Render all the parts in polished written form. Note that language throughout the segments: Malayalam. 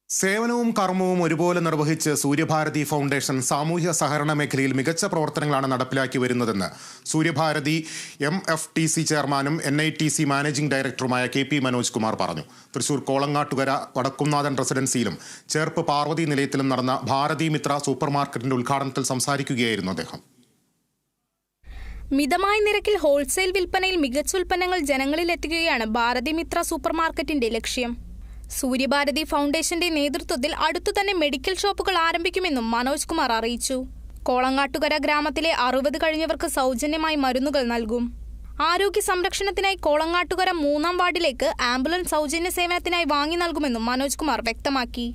സേവനവും കർമ്മവും ഒരുപോലെ നിർവഹിച്ച് സൂര്യഭാരതി ഫൗണ്ടേഷൻ സാമൂഹ്യ സഹകരണ മേഖലയിൽ മികച്ച പ്രവർത്തനങ്ങളാണ് നടപ്പിലാക്കി വരുന്നതെന്ന് സൂര്യഭാരതി MFTC ചെയർമാനും NITC മാനേജിംഗ് ഡയറക്ടറുമായ KP മനോജ് കുമാർ പറഞ്ഞു. തൃശൂർ കോളങ്ങാട്ടുകര വടക്കുംനാഥൻ റെസിഡൻസിയിലും ചേർപ്പ് പാർവതി നിലയത്തിലും നടന്ന ഭാരതി മിത്ര സൂപ്പർ മാർക്കറ്റിന്റെ ഉദ്ഘാടനത്തിൽ സംസാരിക്കുകയായിരുന്നു അദ്ദേഹം. മിതമായ നിരക്കിൽ ഹോൾസെയിൽ വിൽപ്പനയിൽ മികച്ച ഉൽപ്പന്നങ്ങൾ ജനങ്ങളിൽ എത്തിക്കുകയാണ് ഭാരതി മിത്ര സൂപ്പർ മാർക്കറ്റിന്റെ ലക്ഷ്യം. സൂര്യഭാരതി ഫൗണ്ടേഷന്റെ നേതൃത്വത്തിൽ അടുത്തുതന്നെ മെഡിക്കൽ ഷോപ്പുകൾ ആരംഭിക്കുമെന്നും മനോജ് കുമാർ അറിയിച്ചു. കോളങ്ങാട്ടുകര ഗ്രാമത്തിലെ 60 കഴിഞ്ഞവർക്ക് സൗജന്യമായി മരുന്നുകൾ നൽകും. ആരോഗ്യ സംരക്ഷണത്തിനായി കോളങ്ങാട്ടുകര 3-ാം വാർഡിലേക്ക് ആംബുലൻസ് സൗജന്യ സേവനത്തിനായി വാങ്ങി നൽകുമെന്നും മനോജ് കുമാർ വ്യക്തമാക്കി.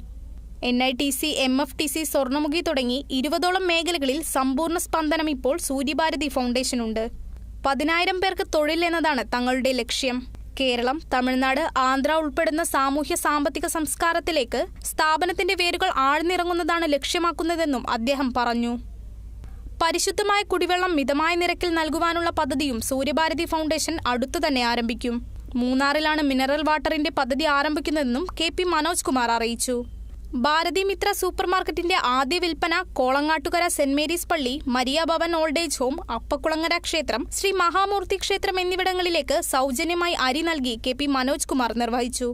NITC, MFTC, സ്വർണ്ണമുഖി തുടങ്ങി 20ഓളം മേഖലകളിൽ സമ്പൂർണ്ണ സ്പന്ദനം ഇപ്പോൾ സൂര്യഭാരതി ഫൗണ്ടേഷനുണ്ട്. 10,000 പേർക്ക് തൊഴിൽ എന്നതാണ് തങ്ങളുടെ ലക്ഷ്യം. കേരളം, തമിഴ്നാട്, ആന്ധ്ര ഉൾപ്പെടുന്ന സാമൂഹ്യ സാമ്പത്തിക സംസ്കാരത്തിലേക്ക് സ്ഥാപനത്തിന്റെ വേരുകൾ ആഴ്ന്നിറങ്ങുന്നതാണ് ലക്ഷ്യമാക്കുന്നതെന്നും അദ്ദേഹം പറഞ്ഞു. പരിശുദ്ധമായ കുടിവെള്ളം മിതമായ നിരക്കിൽ നൽകുവാനുള്ള പദ്ധതിയും സൂര്യഭാരതി ഫൗണ്ടേഷൻ അടുത്തുതന്നെ ആരംഭിക്കും. മൂന്നാറിലാണ് മിനറൽ വാട്ടറിന്റെ പദ്ധതി ആരംഭിക്കുന്നതെന്നും KP മനോജ് കുമാർ അറിയിച്ചു. ഭാരതി മിത്ര സൂപ്പർ മാർക്കറ്റിന്റെ ആദ്യ വിൽപ്പന കോളങ്ങാട്ടുകര സെന്റ് മേരീസ് പള്ളി, Maria Bhavan old age home, Appakulangara ക്ഷേത്രം, ശ്രീ മഹാമൂർത്തി ക്ഷേത്രം എന്നിവിടങ്ങളിലേക്ക് സൗജന്യമായി അരി നൽകി KP മനോജ് കുമാർ നിർവഹിച്ചു.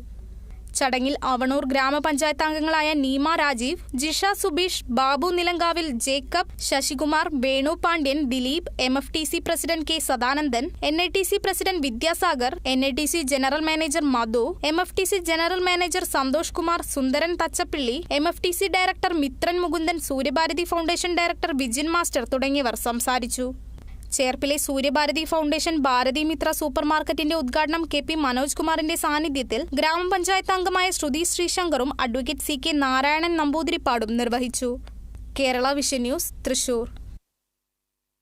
ചടങ്ങിൽ അവണൂർ ഗ്രാമപഞ്ചായത്ത് അംഗങ്ങളായ Neema Rajeev, Jisha Subeesh, Babu Nilankavil, Jacob, Sasikumar, Venu Pandian, Dileep, MFTC president K Sadanandan, NITC president Vidyasagar, NITC general manager Madhu, MFTC general manager Santhosh Kumar, Sundaran Thachappilly, MFTC director Mithran Mukundan, Suryabharathi foundation director Vijin master തുടങ്ങിയവർ സംസാരിച്ചു. ചേർപ്പിലെ സൂര്യഭാരതി ഫൗണ്ടേഷൻ ഭാരതി മിത്ര സൂപ്പർ മാർക്കറ്റിന്റെ ഉദ്ഘാടനം KP മനോജ് കുമാറിന്റെ സാന്നിധ്യത്തിൽ ഗ്രാമപഞ്ചായത്ത് അംഗമായ ശ്രുതി ശ്രീശങ്കറും അഡ്വക്കേറ്റ് CK നാരായണൻ നമ്പൂതിരിപ്പാടും നിർവഹിച്ചു. Kerala vision news, Thrissur.